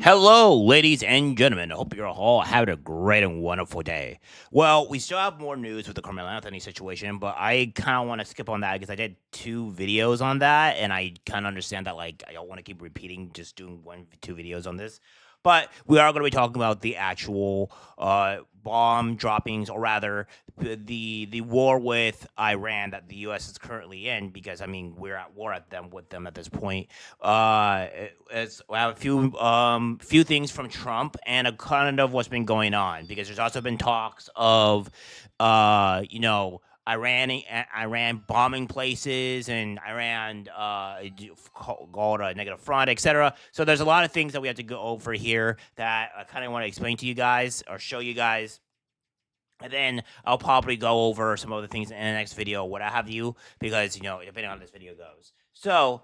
Hello, ladies and gentlemen. I hope you're all having a great and wonderful day. Well, we still have more news with the Carmelo Anthony situation, but I kind of want to skip on that because I did two videos on that, and I kind of understand that I don't want to keep repeating just doing two videos on this. But we are going to be talking about the actual bomb droppings, or rather, the war with Iran that the U.S. is currently in, because I mean we're at war with them at this point. As I have a few things from Trump and a kind of what's been going on, because there's also been talks of Iran bombing places, and Iran called a negative front, etc. So there's a lot of things that we have to go over here that I kind of want to explain to you guys or show you guys. And then I'll probably go over some other things in the next video, what I have you, because depending on how this video goes. So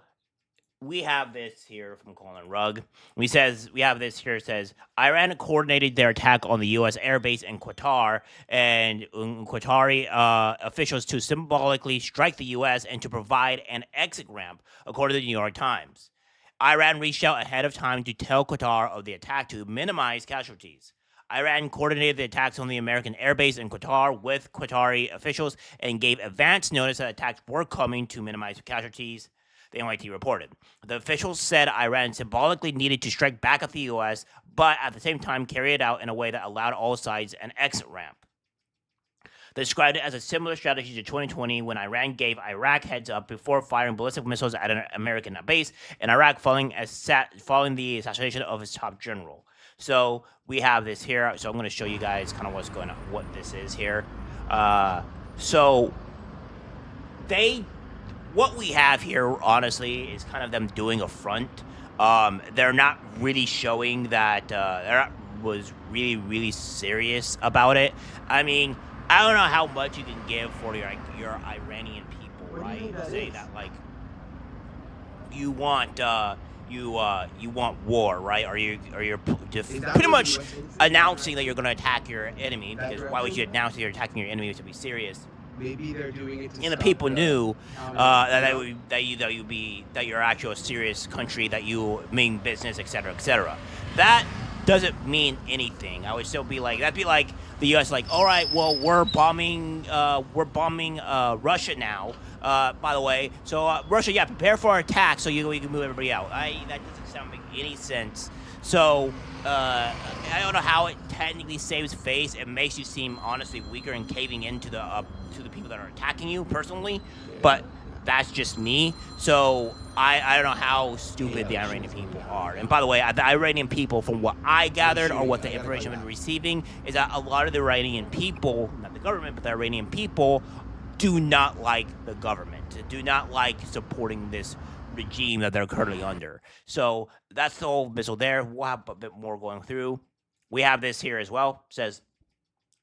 we have this here from Colin Rugg. We have this here. It says Iran coordinated their attack on the U.S. airbase in Qatar, and Qatari officials to symbolically strike the U.S. and to provide an exit ramp, according to the New York Times. Iran reached out ahead of time to tell Qatar of the attack to minimize casualties. Iran coordinated the attacks on the American airbase in Qatar with Qatari officials and gave advance notice that attacks were coming to minimize casualties, the NYT reported. The officials said Iran symbolically needed to strike back at the U.S., but at the same time carry it out in a way that allowed all sides an exit ramp. They described it as a similar strategy to 2020 when Iran gave Iraq heads up before firing ballistic missiles at an American base in Iraq following the assassination of its top general. So we have this here. So I'm going to show you guys kind of what's going on, what this is here. So they what we have here, honestly, is kind of them doing a front. They're not really showing that they're not was really, really serious about it. I mean, I don't know how much you can give for your Iranian people, What do you right? think that Say is? that you want you want war, right? Or you're Is that pretty where the much U.S. is in announcing Iraq? that you're going to attack your enemy. That Because why would you direction? announce that you're attacking your enemy to be serious? Maybe they're doing it to And the stop people the knew counter. that you're actually a serious country, that you mean business, etc., etc. That doesn't mean anything. I would still be like, that'd be like the U.S. like, all right, well, we're bombing Russia now. By the way, so Russia, yeah, prepare for our attack so we can move everybody out. That doesn't sound make any sense. So I don't know how it technically saves face. It makes you seem honestly weaker and caving into the people that are attacking you personally, Yeah. but that's just me. So I don't know how stupid the AI Iranian shit's gonna be people hot, are. And man. by the way, the Iranian people, from what I I'm gathered or shooting what you. the I gotta call information you I've been back. receiving, is that a lot of the Iranian people, not the government, but the Iranian people, do not like the government, do not like supporting this regime that they're currently under. So that's the whole missile there. We'll have a bit more going through. We have this here as well. It says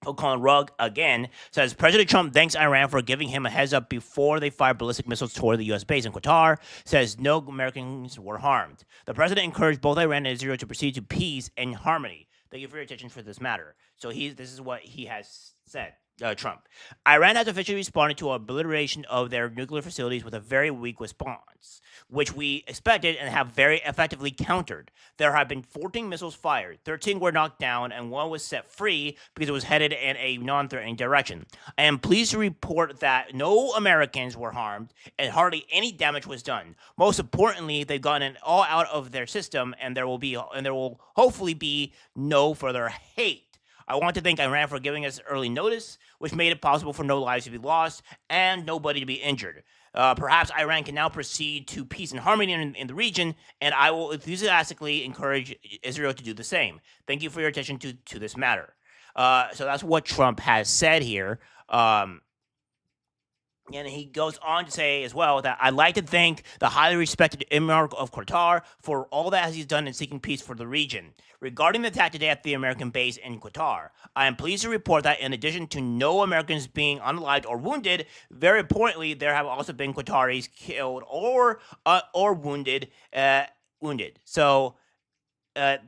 Colin Rugg again says President Trump thanks Iran for giving him a heads up before they fired ballistic missiles toward the U.S. base in Qatar. Says no Americans were harmed. The president encouraged both Iran and Israel to proceed to peace and harmony. Thank you for your attention for this matter. So this is what he has said. Trump. Iran has officially responded to obliteration of their nuclear facilities with a very weak response, which we expected and have very effectively countered. There have been 14 missiles fired, 13 were knocked down, and one was set free because it was headed in a non threatening direction. I am pleased to report that no Americans were harmed and hardly any damage was done. Most importantly, they've gotten it all out of their system, and there will hopefully be no further hate. I want to thank Iran for giving us early notice, which made it possible for no lives to be lost and nobody to be injured. Perhaps Iran can now proceed to peace and harmony in the region, and I will enthusiastically encourage Israel to do the same. Thank you for your attention to this matter. So that's what Trump has said here. And he goes on to say as well that I'd like to thank the highly respected Emir of Qatar for all that he's done in seeking peace for the region. Regarding the attack today at the American base in Qatar, I am pleased to report that in addition to no Americans being unalived or wounded, very importantly, there have also been Qataris killed or wounded. So there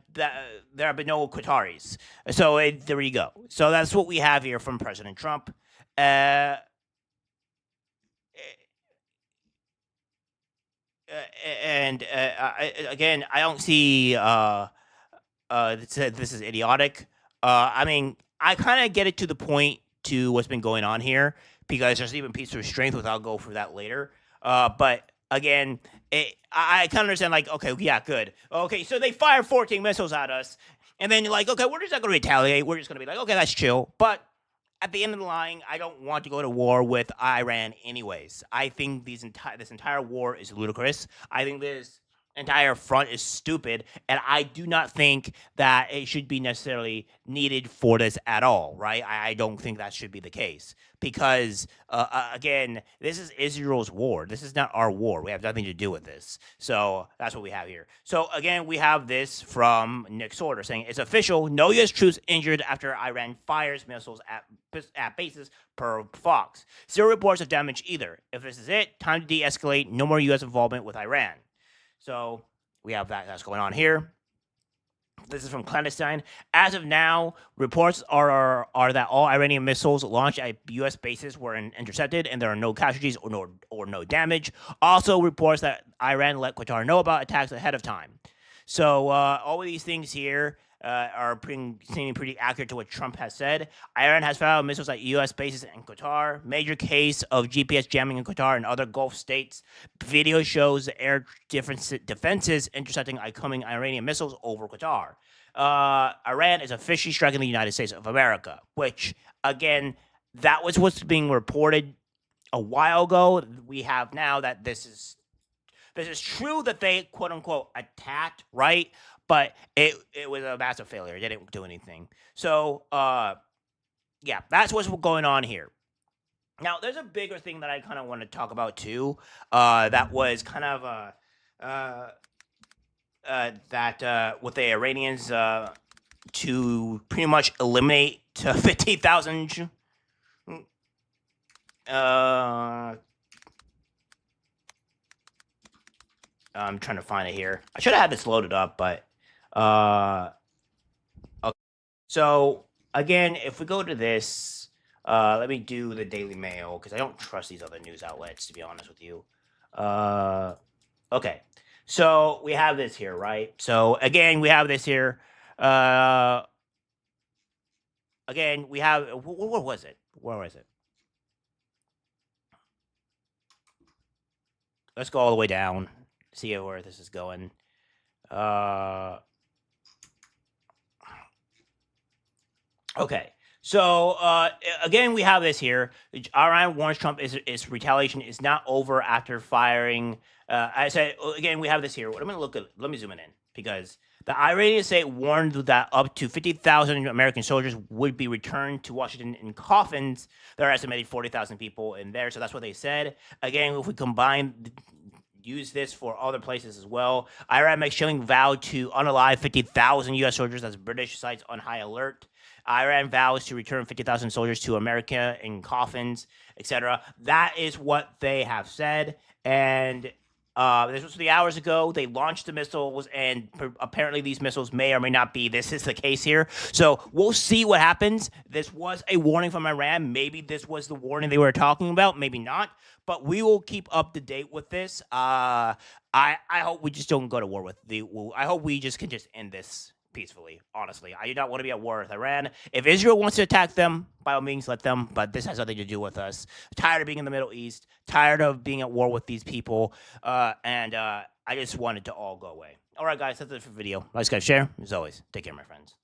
have been no Qataris. So there you go. So that's what we have here from President Trump. Uh, and again, I don't see this is idiotic. I mean, I kind of get it to the point to what's been going on here because there's even peace of strength, which I'll go for that later. But again, I kind of understand, like, okay, yeah, good. Okay, so they fire 14 missiles at us, and then you're like, okay, we're just not going to retaliate. We're just going to be like, okay, that's chill. But at the end of the line, I don't want to go to war with Iran anyways. I think this entire war is ludicrous. I think this entire front is stupid, and I do not think that it should be necessarily needed for this at all, right? I don't think that should be the case because, again, this is Israel's war. This is not our war. We have nothing to do with this. So that's what we have here. So, again, we have this from Nick Sorter saying, it's official, no U.S. troops injured after Iran fires missiles at bases per Fox. Zero reports of damage either. If this is it, time to de-escalate. No more U.S. involvement with Iran. So we have that's going on here. This is from Clandestine. As of now, reports are that all Iranian missiles launched at U.S. bases were intercepted, and there are no casualties or no damage. Also, reports that Iran let Qatar know about attacks ahead of time. So all of these things here are seeming pretty accurate to what Trump has said. Iran has fired missiles at U.S. bases in Qatar. Major case of GPS jamming in Qatar and other Gulf states. Video shows the air defenses intercepting incoming Iranian missiles over Qatar. Iran is officially striking the United States of America, which, again, that was what's being reported a while ago. We have now that this is true that they, quote unquote, attacked, right? But it was a massive failure. It didn't do anything. So, yeah, that's what's going on here. Now, there's a bigger thing that I kind of want to talk about, too. That was kind of that with the Iranians to pretty much eliminate 50,000. I'm trying to find it here. I should have had this loaded up, but okay. So again, if we go to this, let me do the Daily Mail because I don't trust these other news outlets, to be honest with you. Okay, so we have this here, right? So again, we have this here. Again, we have where was it? Where was it? Let's go all the way down. See where this is going. Okay. So again, we have this here. Iran warns Trump is retaliation is not over after firing. I said again, we have this here. Let me zoom in because the Iranian state warned that up to 50,000 American soldiers would be returned to Washington in coffins. There are estimated 40,000 people in there, so that's what they said. Again, if we use this for other places as well. Iran makes chilling vow to unalive 50,000 U.S. soldiers as British sites on high alert. Iran vows to return 50,000 soldiers to America in coffins, etc. That is what they have said. And this was 3 hours ago. They launched the missiles, and apparently these missiles may or may not be. This is the case here. So we'll see what happens. This was a warning from Iran. Maybe this was the warning they were talking about. Maybe not. But we will keep up to date with this. I hope we just don't go to war with I hope we just can just end this peacefully. Honestly, I do not want to be at war with Iran. If Israel wants to attack them, by all means, let them. But this has nothing to do with us. Tired of being in the Middle East. Tired of being at war with these people. And I just wanted to all go away. All right, guys, that's it for the video. Like, guys, share. As always, take care, my friends.